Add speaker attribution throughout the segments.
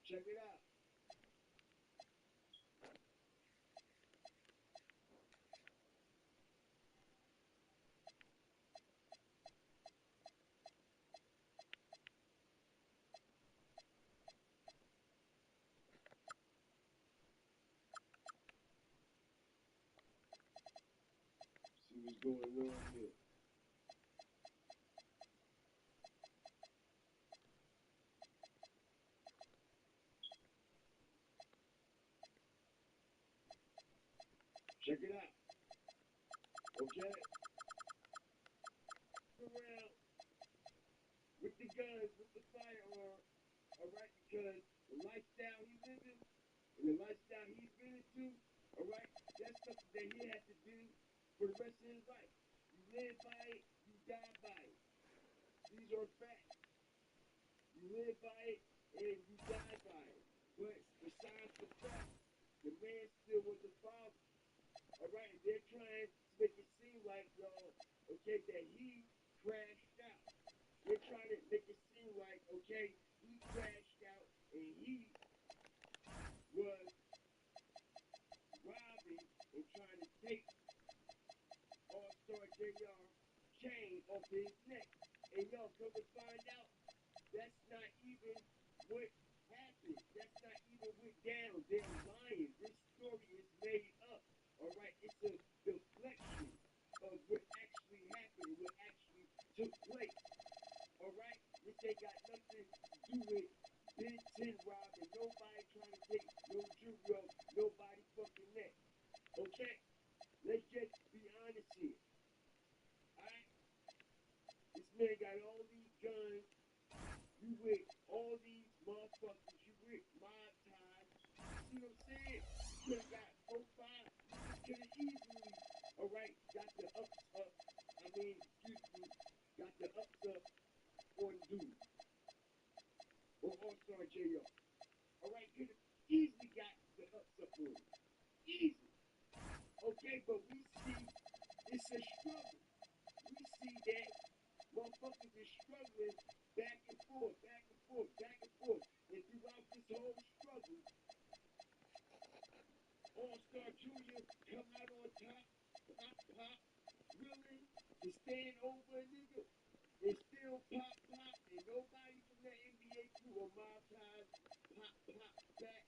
Speaker 1: Check it out. See what's going on here. Check it out. Okay? Around with the guns, with the firearm, alright? Because the lifestyle he's living and the lifestyle he's been into, alright? That's something that he has to do for the rest of his life. You live by it, you die by it. These are facts. You live by it and you die by it. But besides the fact, the man still was a father. Alright, and they're trying to make it seem like, y'all, okay, that he crashed out. They're trying to make it seem like, okay, he crashed out and he was robbing and trying to take All-Star JR chain off his neck. And y'all come to find out, that's not even what happened. That's not even what down. They're lying. This story is made up. Alright, it's a deflection of what actually happened, what actually took place. Alright? This ain't got nothing to do with Ben 10 robbing. Nobody trying to take no jewelry off nobody fucking neck. Okay? Let's just be honest here. Alright? This man got all these guns. You with all these motherfuckers. You with mob ties. See what I'm saying? You could have got 4, 5. You could have easily, alright, got the ups up. Got the ups up on dude. Or All-Star JR. Alright, could have easily got the ups up on him. Easy. Okay, but we see it's a struggle. We see that motherfuckers is struggling back and forth, back and forth, back and forth. And throughout this whole struggle, All-Star Junior come out on top, pop, pop, willing to stand over a nigga and still pop, pop, and nobody from that NBA crew or mob ties pop, pop back.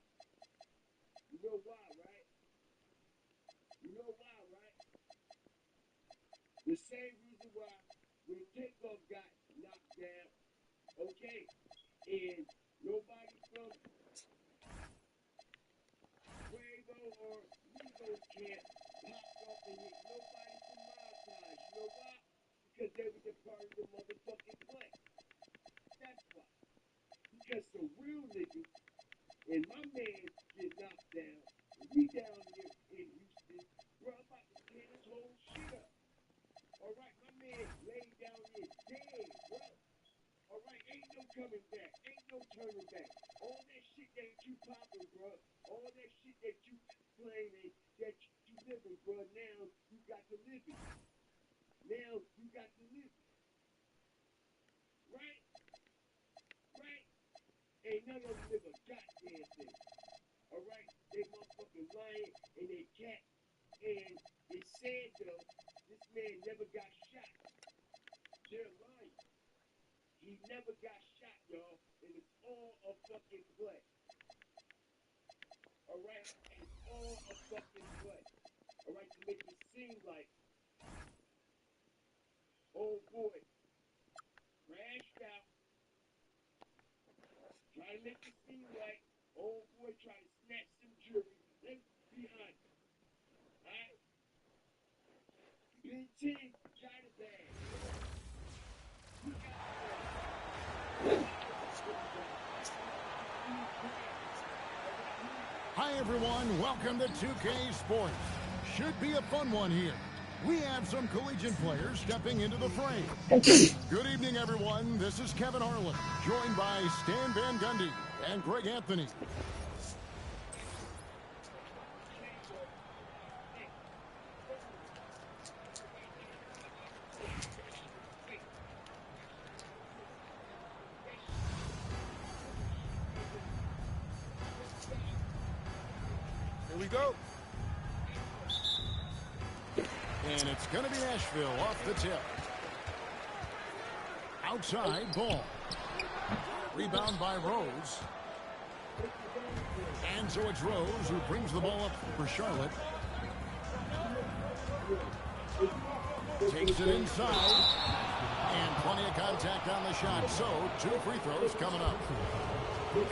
Speaker 1: You know why, right? You know why, right? The same reason why when Takeoff got knocked down, okay, and nobody from Quavo or Migos camp popped off and hit nobody from Mob Ties. You know why? Because they was a part of the motherfucking play. That's why. Because some real niggas and my man get knocked down, and we down here in Houston, bro, I'm about to tear this whole shit up. Alright, my man laid down here dead, bro. Alright, ain't no coming back. Ain't no turning back. All that shit that you popping, bro. All that shit that you claiming that you living, bro. Now you got to live it. Now you got to live it. Right? Right? Ain't none of them live a goddamn thing. Alright? They motherfucking lying and they cat. And it's sad though, this man never got shot. They're lying. He never got shot, y'all. And it's all a fucking play. Alright? It's all a fucking play. Alright? To make it seem like, oh boy, crashed out. Try to make it seem like, oh boy, try to snatch some jewelry. Let's be honest. Alright? Ben 10 got a bag. He got a bag.
Speaker 2: Hi, everyone. Welcome to 2K Sports. Should be a fun one here. We have some collegiate players stepping into the fray. Good evening, everyone. This is Kevin Harlan, joined by Stan Van Gundy and Greg Anthony.
Speaker 3: Here we go.
Speaker 2: And it's going to be Asheville off the tip. Outside ball. Rebound by Rose. And so it's Rose who brings the ball up for Charlotte. Takes it inside. And plenty of contact on the shot. So 2 free throws coming up.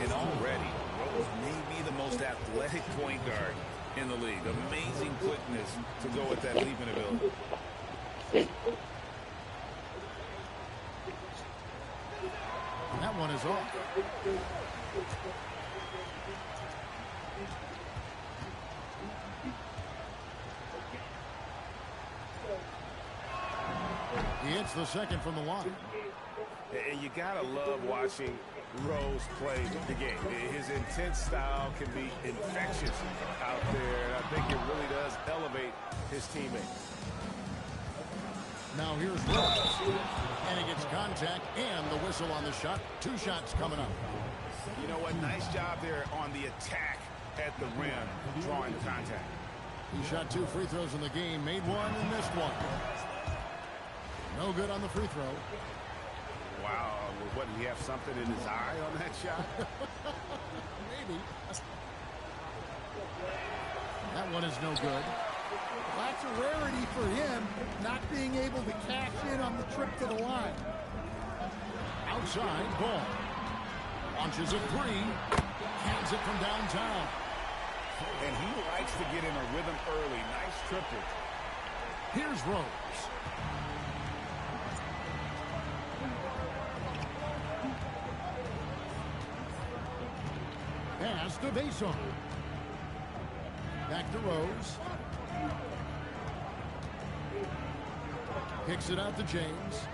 Speaker 3: And already, Rose may be the most athletic point guard in the league. Amazing quickness to go with that leaping ability.
Speaker 2: That one is off. He hits the second from the line.
Speaker 4: And you gotta love watching Rose play the game. His intense style can be infectious out there, and I think it really does elevate his teammates.
Speaker 2: Now here's Rose. And he gets contact and the whistle on the shot. 2 shots coming up.
Speaker 4: You know what? Nice job there on the attack at the rim, drawing the contact.
Speaker 2: He shot 2 free throws in the game, made 1 and missed 1. No good on the free throw.
Speaker 4: Wow, what, did he have something in his eye on that shot?
Speaker 2: Maybe. That one is no good.
Speaker 5: Well, that's a rarity for him, not being able to cash in on the trip to the line.
Speaker 2: Outside ball. Launches a 3. Hands it from downtown.
Speaker 4: And he likes to get in a rhythm early. Nice triple.
Speaker 2: Here's Rose. Pass to Vason. Back to Rose. Kicks it out to James.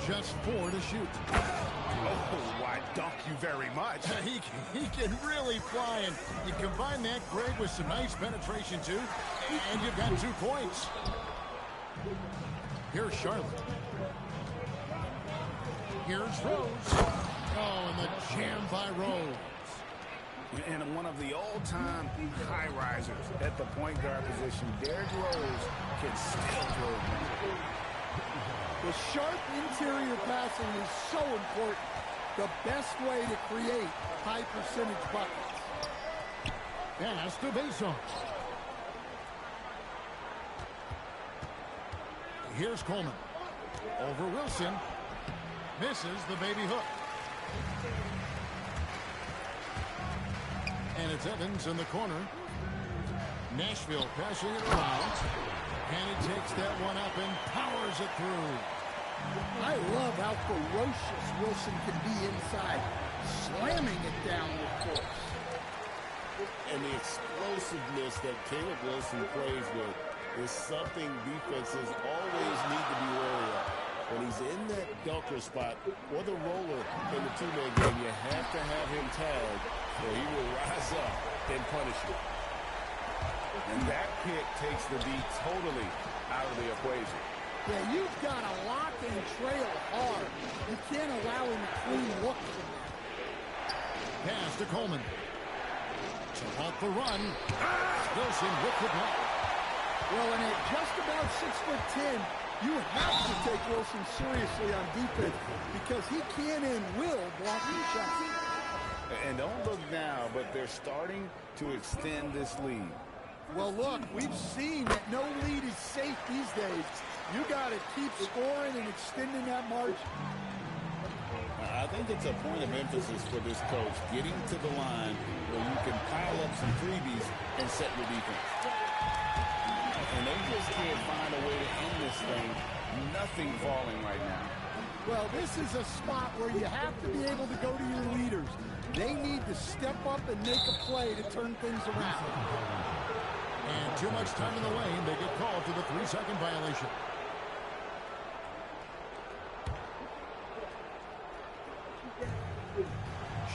Speaker 2: Just 4 to shoot.
Speaker 4: Oh, why dunk you very much.
Speaker 2: He can really fly, and you combine that, Greg, with some nice penetration, too, and you've got 2 points. Here's Charlotte. Here's Rose. Oh, and the jam by Rose.
Speaker 4: And one of the all-time high risers at the point guard position, Derrick Rose can still throw.
Speaker 5: The sharp interior passing is so important. The best way to create high percentage buckets.
Speaker 2: Pass to Vason. Here's Coleman. Over Wilson. Misses the baby hook. And it's Evans in the corner. Nashville passing it around. And he takes that one up and powers it through.
Speaker 5: I love how ferocious Wilson can be inside, slamming it down with force.
Speaker 6: And the explosiveness that Caleb Wilson plays with is something defenses always need to be wary of. When he's in that dunker spot or the roller in the two-man game, you have to have him tagged or he will rise up and punish you.
Speaker 4: And that pick takes the D totally out of the equation.
Speaker 5: Yeah, you've got to lock and trail hard. You can't allow him to clean look from that.
Speaker 2: Pass to Coleman. To halt the run. Wilson with the block.
Speaker 5: Well, and at just about 6'10", you have to take Wilson seriously on defense because he can and will block your shots.
Speaker 4: And don't look now, but they're starting to extend this lead.
Speaker 5: Well, look, we've seen that no lead is safe these days. You got to keep scoring and extending that margin.
Speaker 6: I think it's a point of emphasis for this coach, getting to the line where you can pile up some freebies and set your defense. And they just can't find a way to end this thing. Nothing falling right now.
Speaker 5: Well, this is a spot where you have to be able to go to your leaders. They need to step up and make a play to turn things around.
Speaker 2: And too much time in the lane. They get called to the 3-second violation.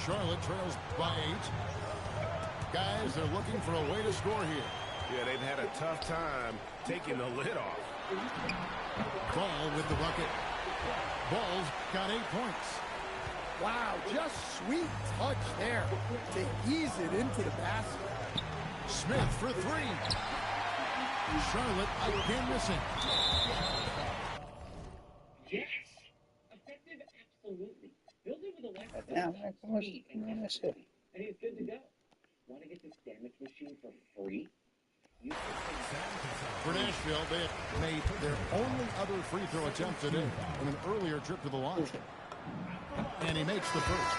Speaker 2: Charlotte trails by 8. Guys, they're looking for a way to score here.
Speaker 4: Yeah, they've had a tough time taking the lid off.
Speaker 2: Ball with the bucket. Ball's got 8 points.
Speaker 5: Wow, just sweet touch there to ease it into the basket.
Speaker 2: Smith for three. Charlotte again missing.
Speaker 1: Yes. Effective, absolutely. Built it with a lack of
Speaker 7: ¿Cómo
Speaker 1: speed
Speaker 7: es?
Speaker 1: and capacity, and he's good to go. Want to get this damage machine for free?
Speaker 2: For Nashville, they have made their only other free throw attempt today in an earlier trip to the line. And he makes the first.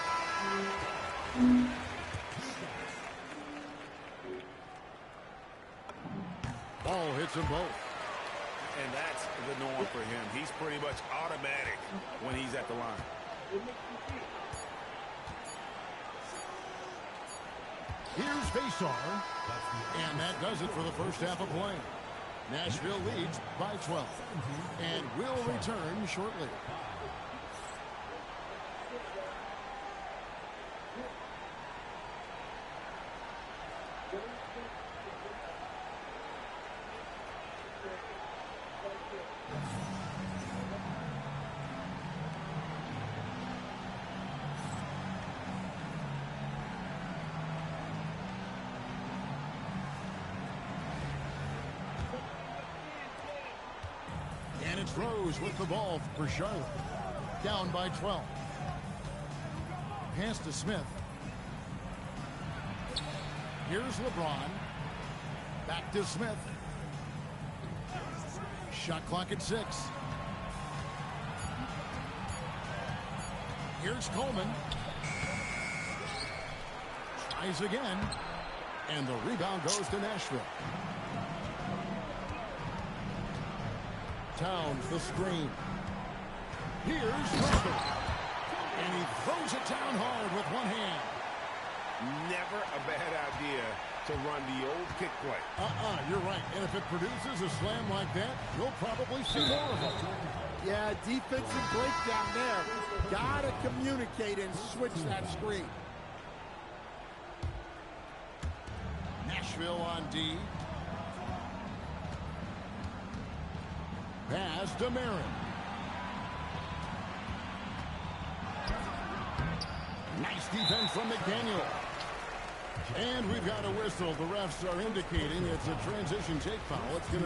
Speaker 2: Ball hits them both.
Speaker 3: And that's the norm for him. He's pretty much automatic when he's at the line.
Speaker 2: Here's Faisar, and that does it for the first half of play. Nashville leads by 12, and will return shortly. And it's Rose with the ball for Charlotte. Down by 12. Pass to Smith. Here's LeBron. Back to Smith. Shot clock at 6. Here's Coleman. Tries again. And the rebound goes to Nashville. Towns the screen. Here's Russell. And he throws it down hard with one hand.
Speaker 4: Never a bad idea to run the old kick play.
Speaker 2: You're right. And if it produces a slam like that, we'll probably see more of it.
Speaker 5: Yeah, defensive breakdown there. Gotta communicate and switch that screen.
Speaker 2: Nashville on D. Pass to Marin. Nice defense from McDaniel. And we've got a whistle. The refs are indicating it's a transition take foul. It's going to